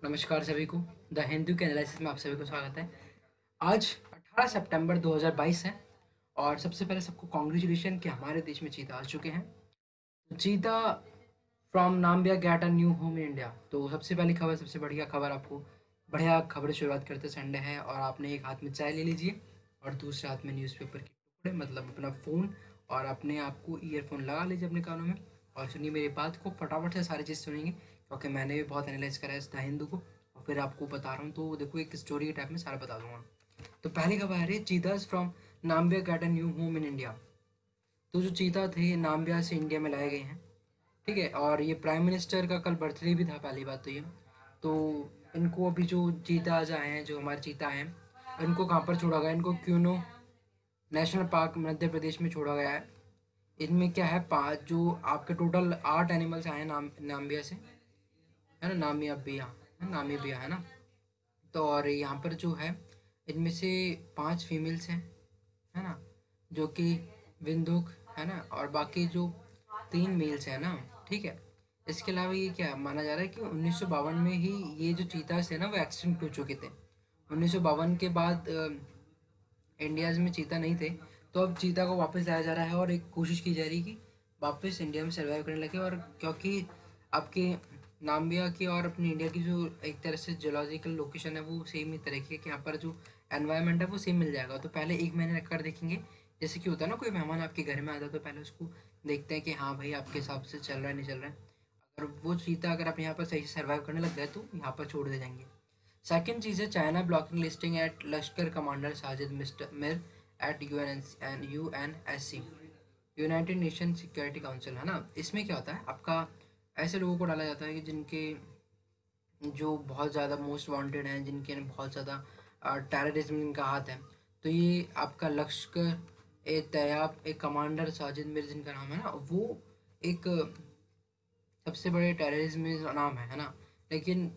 नमस्कार सभी को। द हिंदू के एनालिसिस में आप सभी को स्वागत है। आज 18 सितंबर 2022 है और सबसे पहले सबको कॉन्ग्रेचुलेशन कि हमारे देश में चीता आ चुके हैं। चीता from Namibia get a new home in India. तो सबसे पहली खबर, सबसे बढ़िया खबर आपको, बढ़िया खबर से शुरुआत करते संडे है और आपने एक हाथ में चाय ले लीजिए और दूसरे हाथ में न्यूज़पेपर के टुकड़े मतलब अपना फ़ोन, और अपने आप को ईयरफोन लगा लीजिए अपने कानों में और सुनिए मेरी बात को, फटाफट से सारी चीज़ सुनेंगे क्योंकि मैंने भी बहुत एनालाइज करा है इस द हिंदू को और फिर आपको बता रहा हूँ। तो देखो, एक स्टोरी के टाइप में सारा बता दूंगा। तो पहली खबर है, cheetahs from Namibia get a new home in India. तो जो चीता थे ये नाम्बिया से इंडिया में लाए गए हैं। ठीक है, और ये प्राइम मिनिस्टर का कल बर्थडे भी था, पहली बात तो ये। तो इनको अभी जो चीताज आए हैं, जो हमारे चीता हैं, इनको कहाँ पर छोड़ा गया? इनको quinoa national park Madhya Pradesh में छोड़ा गया है। इनमें क्या है, पाँच जो आपके टोटल 8 एनिमल्स आए हैं नाम्बिया से, है ना, नामिबिया, नामीबिया है ना। तो और यहाँ पर जो है, इनमें से 5 फीमेल्स हैं, है ना, जो कि विंदुक है ना, और बाकी जो 3 मेल्स हैं ना। ठीक है। इसके अलावा ये क्या माना जा रहा है कि 1952 में ही ये जो चीतास थे ना वो एक्सटिंक्ट हो चुके थे। 1952 के बाद इंडियाज़ में चीता नहीं थे। तो अब चीता को वापस लाया जा रहा है और एक कोशिश की जा रही है कि वापस इंडिया में सर्वाइव करने लगे। और क्योंकि आपके नाम्बिया की और अपनी इंडिया की जो एक तरह से जियोलॉजिकल लोकेशन है वो सेम ही तरह की है कि यहाँ पर जो एनवायरनमेंट है वो सेम मिल जाएगा। तो पहले 1 महीने रख कर देखेंगे। जैसे कि होता है ना, कोई मेहमान आपके घर में आता है तो पहले उसको देखते हैं कि हाँ भाई आपके हिसाब से चल रहा है नहीं चल रहा है। अगर वो चीता, अगर आप यहाँ पर सही से सर्वाइव करने लग गए तो यहाँ पर छोड़ दे जाएंगे। सेकंड चीज़ है, China blocking listing at Lashkar commander Sajid mister Mir at UNSC, United Nation Security Council, है ना। इसमें क्या होता है आपका, ऐसे लोगों को डाला जाता है कि जिनके जो बहुत ज़्यादा मोस्ट वांटेड हैं, जिनके बहुत ज़्यादा टेररिज्म में इनका हाथ है। तो ये आपका लश्कर ए तैयब, एक कमांडर साजिद मिर जिनका नाम है ना, वो एक सबसे बड़े टेररिज्म में नाम है ना। लेकिन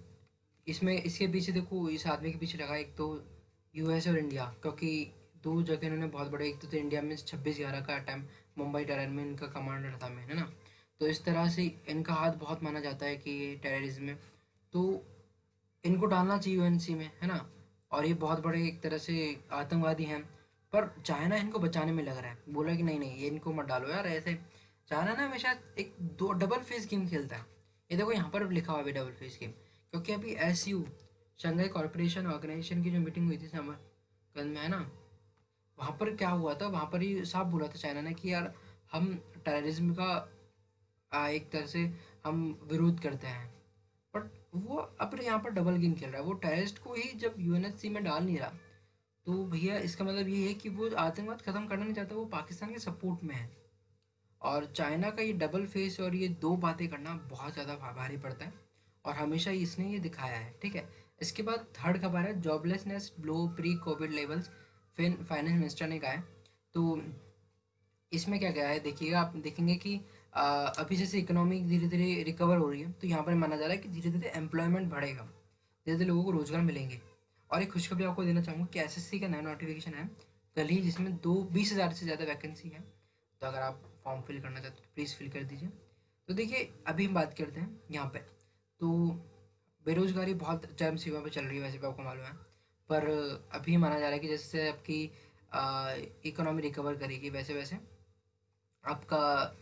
इसमें इसके पीछे देखो, इस आदमी के पीछे लगा एक तो यूएस और इंडिया, क्योंकि दो जगह इन्होंने बहुत बड़े, एक तो इंडिया में 26/11 का अटैम्प्ट, मुंबई टेरर में इनका कमांडर था मैं, है ना। तो इस तरह से इनका हाथ बहुत माना जाता है कि ये टेररिज्म में, तो इनको डालना चाहिए यूएनसी में, है ना। और ये बहुत बड़े एक तरह से आतंकवादी हैं। पर चाइना इनको बचाने में लग रहा है, बोला कि नहीं नहीं ये इनको मत डालो यार ऐसे। चाइना ना हमेशा एक दो डबल फेस गेम खेलता है। ये देखो यहाँ पर लिखा हुआ है डबल फेस गेम, क्योंकि अभी एसयू, शंघाई कॉरपोरेशन ऑर्गेनाइजेशन की जो मीटिंग हुई थी समरकंद में, है ना, वहाँ पर क्या हुआ था, वहाँ पर ही साफ बोला था चाइना ने कि यार हम टेररिज्म का एक तरह से हम विरोध करते हैं। बट वो अब यहाँ पर डबल गेम खेल रहा है, वो टेररिस्ट को ही जब यूएनएससी में डाल नहीं रहा, तो भैया इसका मतलब ये है कि वो आतंकवाद खत्म करना नहीं चाहता, वो पाकिस्तान के सपोर्ट में है। और चाइना का ये डबल फेस और ये दो बातें करना बहुत ज़्यादा भारी पड़ता है, और हमेशा ही इसने ये दिखाया है। ठीक है। इसके बाद थर्ड खबर है, joblessness blow pre Covid levels, finance minister ने कहा है। तो इसमें क्या क्या है देखिएगा, आप देखेंगे कि अभी जैसे इकोनॉमी धीरे धीरे रिकवर हो रही है, तो यहाँ पर माना जा रहा है कि धीरे धीरे एम्प्लॉयमेंट बढ़ेगा, धीरे धीरे लोगों को रोजगार मिलेंगे। और एक खुशखबरी आपको देना चाहूँगा कि एसएससी का नया नोटिफिकेशन है कल ही, जिसमें 20,000 से ज़्यादा वैकेंसी है। तो अगर आप फॉर्म फिल करना चाहते हो तो प्लीज़ फिल कर दीजिए। तो देखिए अभी हम बात करते हैं यहाँ पे, तो बेरोजगारी बहुत चरम सीमा पे चल रही है, वैसे भी आपको मालूम है। पर अभी माना जा रहा है कि जैसे आपकी इकोनॉमी रिकवर करेगी, वैसे वैसे आपका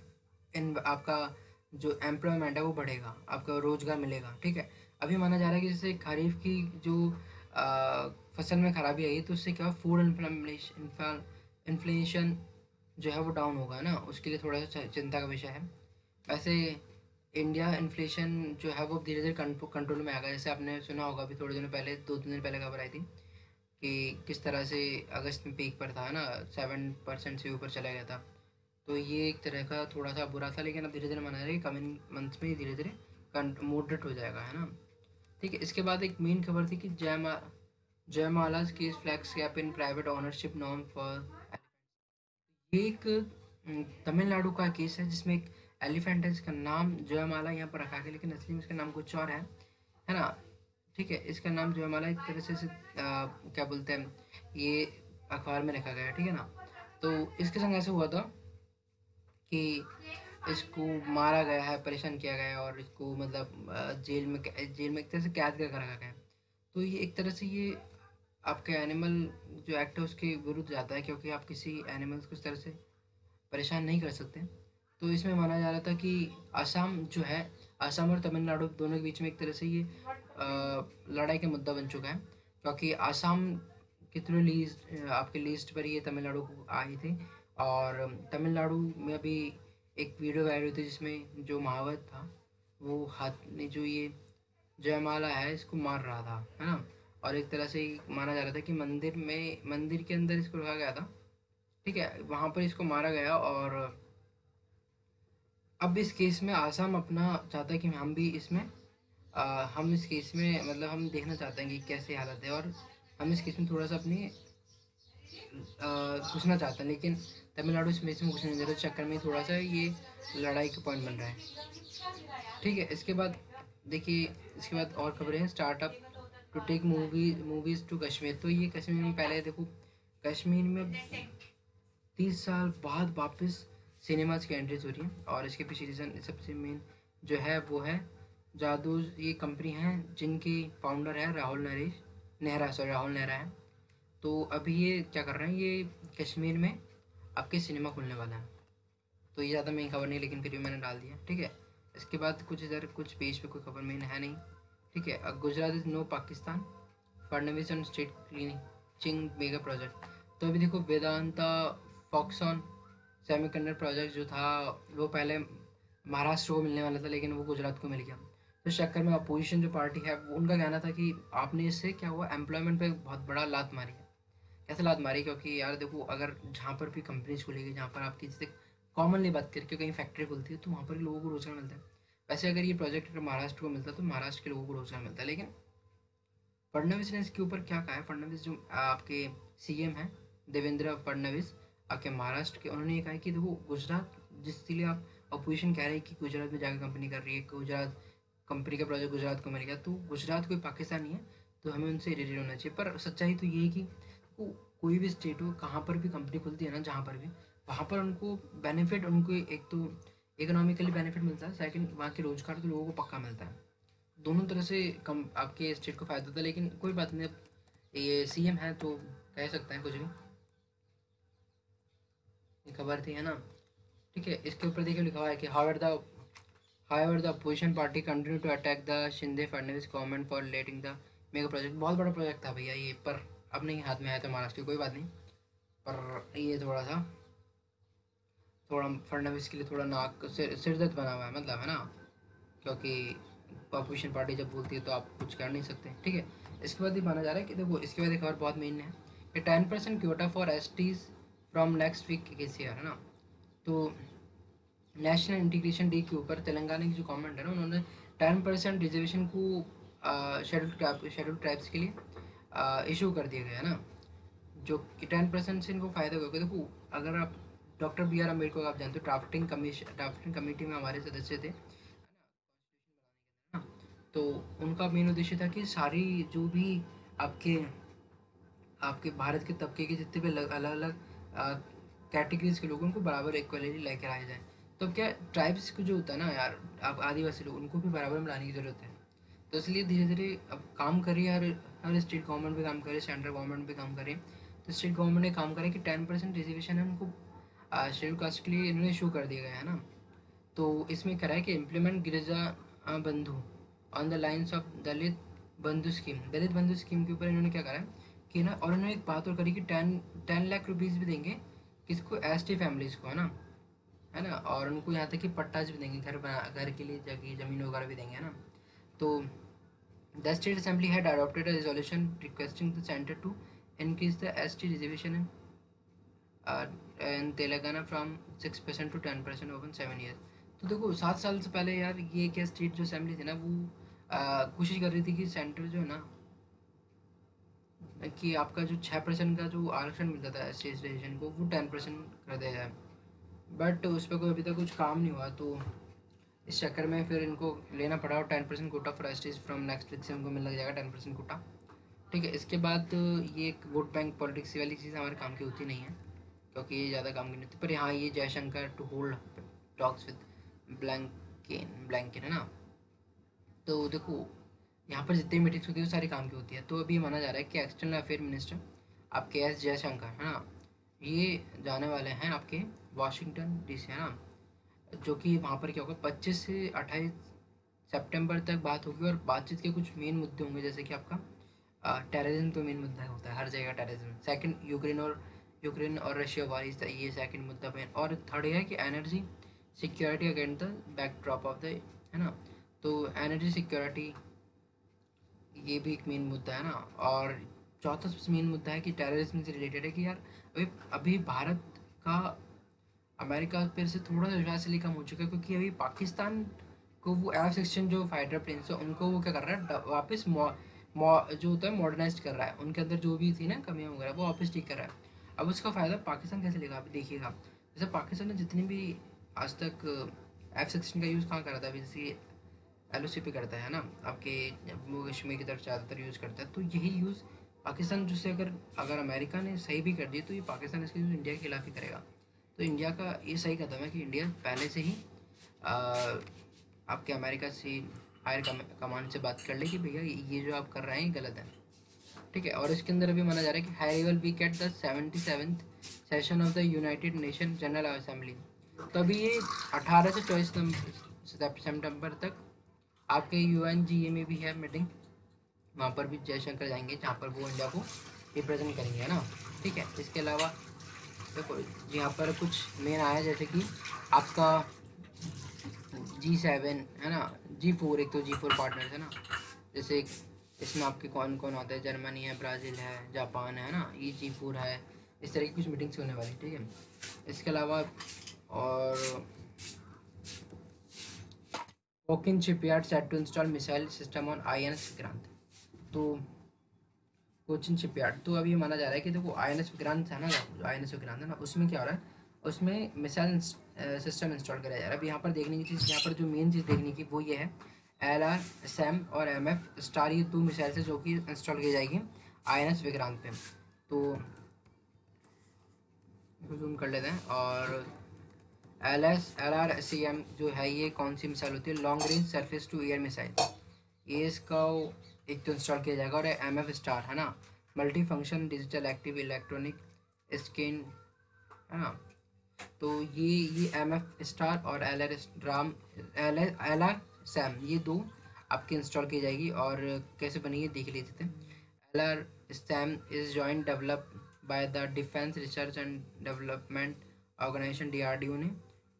इन आपका जो एम्प्लॉयमेंट है वो बढ़ेगा, आपको रोज़गार मिलेगा। ठीक है। अभी माना जा रहा है कि जैसे खरीफ की जो फसल में खराबी आई है, तो उससे क्या फूड इन्फ्लेशन जो है वो डाउन होगा ना, उसके लिए थोड़ा सा चिंता का विषय है। वैसे इंडिया इन्फ्लेशन जो है वो धीरे धीरे कंट्रोल में आ गया। जैसे आपने सुना होगा, अभी थोड़े दिनों पहले, 2 3 दिन पहले खबर आई थी कि किस तरह से अगस्त में पीक पर था, है ना, 7% से ऊपर चला गया था। तो ये एक तरह का थोड़ा सा बुरा था, लेकिन अब धीरे धीरे मना रहे हैं कि कमिंग मंथ्स में धीरे धीरे मॉडरेट हो जाएगा, है ना। ठीक है। इसके बाद एक मेन खबर थी कि Jayamala's case flags gap in private ownership norm for, ये एक तमिलनाडु का केस है जिसमें एक एलिफेंट है जिसका नाम जयमाला यहाँ पर रखा गया, लेकिन असली में इसका नाम कुछ और है ना। ठीक है। इसका नाम जयमाला एक तरह से क्या बोलते हैं, ये अखबार में रखा गया है, ठीक है ना। तो इसके संग ऐसे हुआ था कि इसको मारा गया है, परेशान किया गया है और इसको मतलब जेल में एक तरह से कैद करके रखा गया है। तो ये एक तरह से ये आपके एनिमल जो एक्ट है उसके विरुद्ध जाता है, क्योंकि आप किसी एनिमल्स को इस तरह से परेशान नहीं कर सकते। तो इसमें माना जा रहा था कि असम जो है, असम और तमिलनाडु दोनों के बीच में एक तरह से ये लड़ाई का मुद्दा बन चुका है, क्योंकि असम के थ्रू लीज आपके लिस्ट पर ये तमिलनाडु को आई थी। और तमिलनाडु में अभी एक वीडियो वायरल हुई थी जिसमें जो महावत था वो हाथ ने जो ये जयमाला है इसको मार रहा था, है ना। और एक तरह से माना जा रहा था कि मंदिर के अंदर इसको रखा गया था, ठीक है, वहाँ पर इसको मारा गया। और अब इस केस में आसाम अपना चाहता है कि हम भी इसमें हम इस केस में मतलब हम देखना चाहते हैं कि कैसे हालत है, और हम इस केस में थोड़ा सा अपनी घुसना चाहते हैं, लेकिन तमिलनाडु इसमें घुसने नहीं दे रहा। इस चक्कर में थोड़ा सा ये लड़ाई का पॉइंट बन रहा है, ठीक है। इसके बाद देखिए, इसके बाद और खबरें हैं। Startup to tech movies to Kashmir. तो ये कश्मीर में पहले देखो, कश्मीर में 30 साल बाद वापस सिनेमाज की एंट्रीज हो रही है, और इसके पीछे रीज़न सबसे मेन जो है वो है जादू। ये कंपनी है जिनकी फाउंडर है राहुल नेहरा है। तो अभी ये क्या कर रहे हैं, ये कश्मीर में आपके सिनेमा खुलने वाला है। तो ये ज़्यादा मेन खबर नहीं, लेकिन फिर भी मैंने डाल दिया, ठीक है। इसके बाद कुछ इधर कुछ पेज पे कोई खबर मेन है नहीं, ठीक है। Gujarat is no Pakistan, Fadnavis on state cleaning mega project. तो अभी देखो, वेदांता फॉक्सॉन सेमीकंडक्टर प्रोजेक्ट जो था वो पहले महाराष्ट्र को मिलने वाला था, लेकिन वो गुजरात को मिल गया। तो इस चक्कर में अपोजिशन जो पार्टी है उनका कहना था कि आपने इससे क्या हुआ, एम्प्लॉयमेंट पे बहुत बड़ा लात मारी है। कैसे लात मारी, क्योंकि यार देखो, अगर जहाँ पर भी कंपनीज खुलेगी, जहाँ पर आपकी जैसे कॉमनली बात करके कहीं फैक्ट्री खुलती है, तो वहाँ पर लोगों को रोजगार मिलता है। वैसे अगर ये प्रोजेक्ट अगर महाराष्ट्र को मिलता है तो महाराष्ट्र के लोगों को रोजगार मिलता है। लेकिन फडनवीस ने इसके ऊपर क्या कहा है, फडनवीस जो आपके सीएम हैं देवेंद्र फडनवीस आपके महाराष्ट्र के, उन्होंने ये कहा है कि देखो गुजरात, जिसके लिए आप अपोजिशन कह रहे हैं कि गुजरात में जाकर कंपनी कर रही है, गुजरात कंपनी का प्रोजेक्ट गुजरात को मिल गया, तो गुजरात कोई पाकिस्तान नहीं है, तो हमें उनसे रिलेटेड होना चाहिए। पर सच्चाई तो ये है कि कोई भी स्टेट हो, कहाँ पर भी कंपनी खुलती है ना, जहाँ पर भी, वहाँ पर उनको बेनिफिट, उनको एक तो इकोनॉमिकली बेनिफिट मिलता है, सेकंड वहाँ के रोजगार तो लोगों को पक्का मिलता है। दोनों तरह से कम आपके स्टेट को फ़ायदा होता है। लेकिन कोई बात नहीं, अब ये सीएम है तो कह सकते हैं कुछ भी, ये खबर थी, है ना, ठीक है। इसके ऊपर देखिए लिखा हुआ है कि However, the opposition party continued to attack the Shinde Fadnavis government for letting the mega project, बहुत बड़ा प्रोजेक्ट था भैया ये, पर अब नहीं हाथ में आया था महाराष्ट्र की, कोई बात नहीं। पर ये थोड़ा फडनवीस के लिए थोड़ा नाक सिरदर्द बना हुआ है, मतलब, है ना, क्योंकि अपोजिशन पार्टी जब बोलती है तो आप कुछ कर नहीं सकते, ठीक है। इसके बाद ये माना जा रहा है कि देखो, इसके बाद एक और बहुत मेन है कि 10% quota for STs from next week KCR, है ना। तो नेशनल इंटीग्रेशन डे के ऊपर तेलंगाना की जो गवर्नमेंट है ना, उन्होंने 10% रिजर्वेशन को शेड्यूल ट्राइब्स के लिए इशू कर दिया गया है ना, जो कि 10% से इनको फ़ायदा होगा। देखो, अगर आप डॉक्टर बी आर अम्बेडकर को आप जानते हो, ड्राफ्टिंग कमेटी में हमारे सदस्य थे, है ना। तो उनका मेन उद्देश्य था कि सारी जो भी आपके आपके भारत के तबके के जितने भी अलग अलग कैटेगरीज के लोगों उनको बराबर इक्वलिटी लेकर आया जाए। तो अब क्या, ट्राइब्स को जो होता है ना यार, आप आदिवासी लोग, उनको भी बराबर में लाने की ज़रूरत है। तो इसलिए धीरे धीरे अब काम करिए, हर हर स्टेट गवर्नमेंट भी काम करे, सेंट्रल गवर्नमेंट भी काम करे। तो स्टेट गवर्नमेंट ने काम करे कि 10% रिजर्वेशन है उनको शेड्यूल कास्ट के लिए इन्होंने इशू कर दिया गया है ना। तो इसमें करा है कि इम्प्लीमेंट गिरिजा बंधु ऑन द लाइन्स ऑफ दलित बंधु स्कीम के ऊपर इन्होंने क्या करा है कि ना, और इन्होंने एक बात और करी कि 10 लाख रुपीज़ भी देंगे किसको, एस टी फैमिलीज़ को, है ना। और उनको यहाँ तक कि पट्टाज भी देंगे, घर के लिए जगह ज़मीन वगैरह भी देंगे, है ना। तो the state assembly had adopted a resolution requesting the centre to increase the S T reservation in Telangana from 6% to 10% over 7 years. तो देखो, 7 साल से पहले यार ये क्या स्टेट जो असेंबली थी ना, वो कोशिश कर रही थी कि सेंटर जो है ना, कि आपका जो 6% का जो आरक्षण मिलता था एस टी रिजर्वेशन को, वो 10% कर दिया जाए। बट उस पर कोई अभी तक कुछ काम नहीं हुआ, तो इस चक्कर में फिर इनको लेना पड़ा, और 10% quota for S T from next week से उनको मिल लग जाएगा 10% कोटा, ठीक है। इसके बाद ये एक वोट बैंक पॉलिटिक्स वाली चीज़ हमारे काम की होती नहीं है, क्योंकि ये ज़्यादा काम की नहीं होती। पर हाँ, ये Jaishankar to hold talks with Blinken है ना। तो देखो, यहाँ पर जितनी मीटिंग्स होती है वो सारी काम की होती है। तो अभी माना जा रहा है कि एक्सटर्नल अफेयर मिनिस्टर आपके एस जयशंकर है ना, ये जाने वाले हैं आपके वाशिंगटन डीसी है ना। जो कि वहाँ पर क्या होगा, 25 से 28 सितंबर तक बात होगी और बातचीत के कुछ मेन मुद्दे होंगे, जैसे कि आपका टेररिज्म तो मेन मुद्दा होता है हर जगह, टेररिज्म। सेकंड, यूक्रेन और रशिया वार, ये सेकंड मुद्दा मेन। और थर्ड है कि energy security against the backdrop of the, है ना। तो एनर्जी सिक्योरिटी ये भी एक मेन मुद्दा है ना। और चौथा सबसे मेन मुद्दा है कि टेररिज्म से रिलेटेड है कि यार अभी अभी भारत का अमेरिका पर से थोड़ा सा विश्वास इसलिए कम हो चुका है क्योंकि अभी पाकिस्तान को वो F-16 जो फाइटर प्लेन्स है उनको वो क्या कर रहा है, वापस जो होता है मॉडर्नाइज कर रहा है। उनके अंदर जो भी थी ना कमियां वगैरह वो वापस ठीक कर रहा है। अब उसका फ़ायदा पाकिस्तान कैसे लेगा, आप देखिएगा। जैसे पाकिस्तान ने जितनी भी आज तक F-16 का यूज़ कहाँ करा था, अभी जैसे LOC पे करता है ना, आपके जम्मू कश्मीर की तरफ ज़्यादातर यूज़ करता है। तो यही यूज़ पाकिस्तान, जिससे अगर अगर अमेरिका ने सही भी कर दिया तो ये पाकिस्तान इसके यूज़ इंडिया के खिलाफ ही करेगा। तो इंडिया का ये सही कदम है कि इंडिया पहले से ही आ, आपके अमेरिका से हायर कमांड से बात कर ले कि भैया ये जो आप कर रहे हैं ये गलत है। ठीक है। और इसके अंदर अभी माना जा रहा है कि high level week at the 77th session of the United Nation General Assembly. तो अभी ये 18 से 24 सितंबर तक आपके UNGA में भी है मीटिंग। वहाँ पर भी जयशंकर जाएंगे जहाँ पर वो इंडिया को रिप्रेजेंट करेंगे, है ना। ठीक है। इसके अलावा देखो यहाँ पर कुछ मेन आया, जैसे कि आपका G7 है ना, G4, एक तो G4 पार्टनर्स है ना। जैसे इसमें आपके कौन कौन आता है, जर्मनी है, ब्राज़ील है, जापान है ना, ये G4 है। इस तरह की कुछ मीटिंग्स होने वाली, ठीक है। इसके अलावा और Cochin shipyard set to install missile system on INS Vikrant. तो कोचिन शिपयार्ड, तो अभी माना जा रहा है कि देखो INS विक्रांत है ना, जो INS विक्रांत है ना, उसमें क्या हो रहा है, उसमें मिसाइल सिस्टम इंस्टॉल कराया जा रहा है। अब यहाँ पर देखने की चीज़, यहाँ पर जो मेन चीज़ देखने की वो ये है, LR SAM और MF स्टार, ये दो मिसाइल से जो कि इंस्टॉल की जाएगी INS विक्रांत पे। तो जूम कर लेते हैं। और LRSAM जो है ये कौन सी मिसाइल होती है, long range surface to air missile, ये इसका एक तो इंस्टॉल किया जाएगा। और MF स्टार है ना, multi function digital active electronic scan, है ना। तो ये MF स्टार और LR सैम, ये दो आपके इंस्टॉल की जाएगी। और कैसे बनेगी देख लेते थे। LR SAM is joint develop by the defence research and development organisation DRDO ने,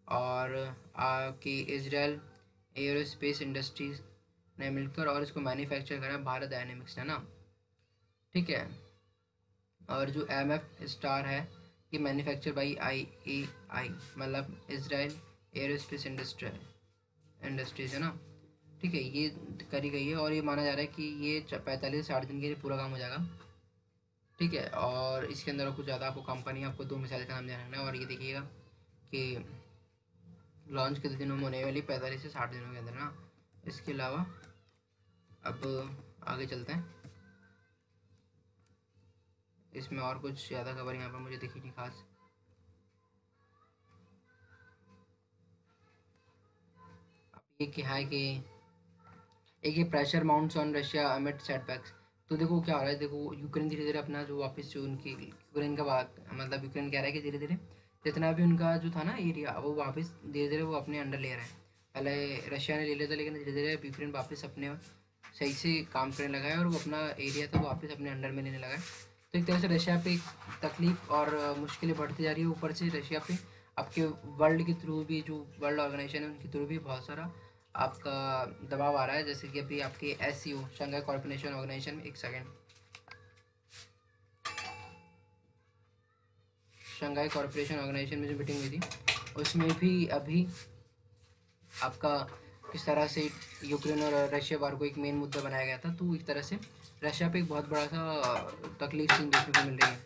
और कि इसराइल एयरोस्पेस इंडस्ट्रीज ने मिलकर और इसको मैन्युफैक्चर करा भारत डायनेमिक्स, है ना। ठीक है। और जो MF स्टार है ये मैन्युफैक्चर बाई IAI, मतलब इसराइल एयरोस्पेस इंडस्ट्रीज, है ना। ठीक है। ये करी गई है और ये माना जा रहा है कि ये 45 से 60 दिन के लिए पूरा काम हो जाएगा। ठीक है। और इसके अंदर कुछ ज़्यादा आपको कंपनी, आपको दो मिसाइल का नाम ध्यान रखना है। और ये देखिएगा कि लॉन्च कितने दिनों में होने वाली, 45 से 60 दिनों के अंदर ना। इसके अलावा अब आगे चलते हैं। इसमें और कुछ ज़्यादा खबर यहाँ पर मुझे दिखी नहीं खास। अब ये क्या है कि एक ये pressure mounts on Russia amid setbacks. तो देखो क्या हो रहा है, देखो यूक्रेन धीरे धीरे अपना जो वापस जो उनकी यूक्रेन का मतलब यूक्रेन कह रहा है कि धीरे धीरे जितना भी उनका जो था ना एरिया, वो वापस धीरे धीरे वो अपने अंडर ले रहा है। पहले रशिया ने ले लिया था, लेकिन धीरे धीरे यूक्रेन वापस अपने सही से काम करने लगा है और वो अपना एरिया था वो वापस अपने अंडर में लेने लगा है। तो एक तरह से रशिया पे तकलीफ और मुश्किलें बढ़ती जा रही है। ऊपर से रशिया पे आपके वर्ल्ड के थ्रू भी, जो वर्ल्ड ऑर्गेनाइजेशन है उनके थ्रू भी बहुत सारा आपका दबाव आ रहा है। जैसे कि अभी आपके SCO शंघाई कॉर्पोरेशन ऑर्गेनाइजेशन में, एक सेकेंड, शंघाई कॉर्पोरेशन ऑर्गेनाइजेशन में जो मीटिंग हुई थी उसमें भी अभी आपका किस तरह से यूक्रेन और रशिया वार को एक मेन मुद्दा बनाया गया था। तो एक तरह से रशिया पे एक बहुत बड़ा सा तकलीफ सीन देखने को मिल रही है।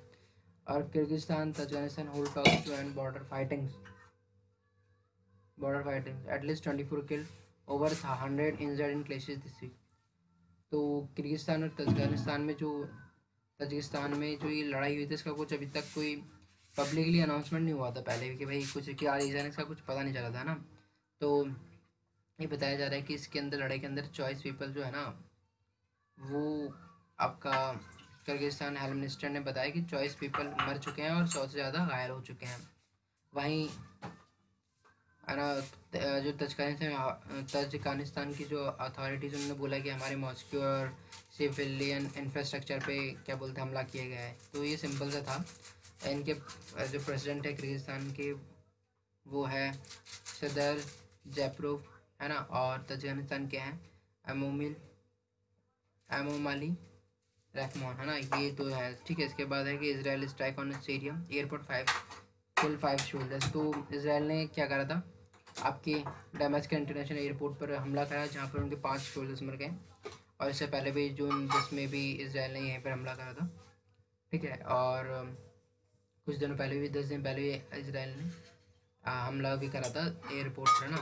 और Kyrgyzstan Tajikistan hold talks to end border fighting at least 24 kill over 100 injured in clashes this week. तो किर्गिस्तान और तजाकिस्तान में जो ये लड़ाई हुई थी इसका कुछ अभी तक कोई पब्लिकली अनाउंसमेंट नहीं हुआ था पहले कि भाई कुछ क्या रीज़न है, इसका कुछ पता नहीं चला था ना। तो ये बताया जा रहा है कि इसके अंदर लड़ाई के अंदर चॉइस पीपल जो है ना, वो आपका किर्गिस्तान हेल्थ मिनिस्टर ने बताया कि चॉइस पीपल मर चुके हैं और 100 से ज़्यादा घायल हो चुके हैं। वहीं है ना, जो तजाकिस्तान की जो अथॉरिटीज़ उन्होंने बोला कि हमारे मॉस्को और सिविलियन इंफ्रास्ट्रक्चर पे क्या बोलते हैं हमला किया गया है। तो ये सिंपल सा था। इनके जो प्रेसिडेंट है किर्गिस्तान के, वो है सदर जयप्रोव, है ना। और तजाकिस्तान के हैं एमोमिल एमोमाली रहमान, है ना। ये तो है, ठीक है। इसके बाद है कि Israel strike on stadium airport 5 shoulders. तो इसराइल ने क्या करा था, आपके डेमास्कस इंटरनेशनल एयरपोर्ट पर हमला करा, जहाँ पर उनके 5 शोल्डर्स मर गए। और इससे पहले भी जून 10 में भी इसराइल ने यहीं पर हमला करा था, ठीक है। और कुछ दिनों पहले भी, 10 दिन पहले भी इसराइल ने हमला भी करा था एयरपोर्ट पर, है ना।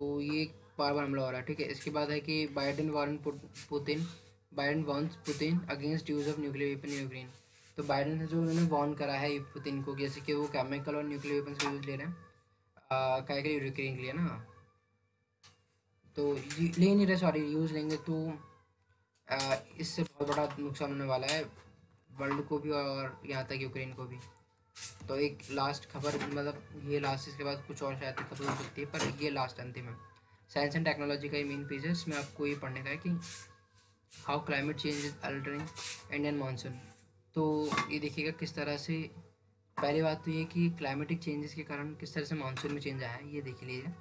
तो ये बार बार हमला हो रहा है, ठीक है। इसके बाद है कि Putin Biden warns Putin against use of nuclear weapon in Ukraine. तो बाइडन ने जो उन्होंने वॉर्न करा है पुतिन को, जैसे कि वो केमिकल और न्यूक्लियर वेपन्स का यूज़ ले रहे हैं क्या के लिए, यूक्रेन के लिए ना। तो ले नहीं रहे, सॉरी, यूज़ लेंगे तो इससे बहुत बड़ा नुकसान होने वाला है वर्ल्ड को भी और यहाँ तक यूक्रेन को भी। तो एक लास्ट खबर, मतलब ये लास्ट, इसके बाद कुछ और शायद खबर हो सकती है, पर ये लास्ट अंतिम है। साइंस एंड टेक्नोलॉजी का ये मेन पेज है, इसमें आपको ये पढ़ने का है कि how climate change is altering Indian monsoon. तो ये देखिएगा किस तरह से, पहली बात तो ये कि क्लाइमेटिक चेंजेस के कारण किस तरह से मानसून में चेंज आया है, ये देख लीजिए।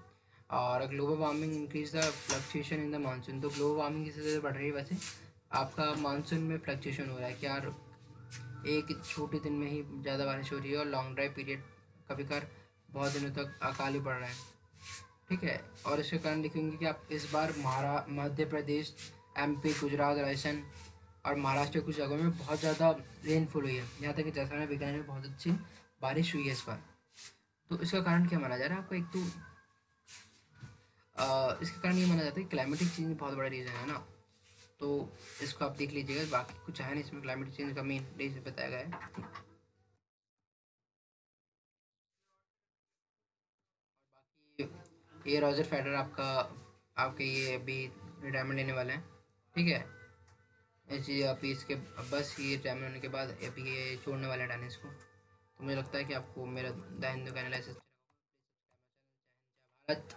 और global warming increase the fluctuation in the monsoon. तो ग्लोबल वार्मिंग किस तरह से बढ़ रही है, वैसे आपका मानसून में फ्लक्चुएशन हो रहा है कि यार एक छोटे दिन में ही ज़्यादा बारिश हो रही है, और लॉन्ग ड्राई पीरियड कभी कभार बहुत दिनों तक अकाल ही पड़ रहा है, ठीक है। और इसके कारण देखेंगे कि आप इस बार मध्य प्रदेश, एमपी, गुजरात, राजस्थान और महाराष्ट्र के कुछ जगहों में बहुत ज़्यादा रेनफॉल हुई है। यहाँ तक कि जैसलमेर बीकानेर में बहुत अच्छी बारिश हुई है इस बार। तो इसका कारण क्या माना जा रहा है आपको, एक तो इसके कारण ये माना जाता है कि क्लाइमेटिक चेंज बहुत बड़ा रीज़न है ना। तो इसको आप देख लीजिएगा, बाकी कुछ है नहीं इसमें, क्लाइमेटिक चेंज का मेन रीज़न बताया गया है। ये रॉजर फेडरर आपका, आपके ये अभी रिटायरमेंट लेने वाले हैं, ठीक है। जी, अभी इसके बस ये रिटायरमेंट होने के बाद अभी ये छोड़ने वाले हैं टेनिस को। तो मुझे लगता है कि आपको मेरा द हिंदू का एनालिसिस भारत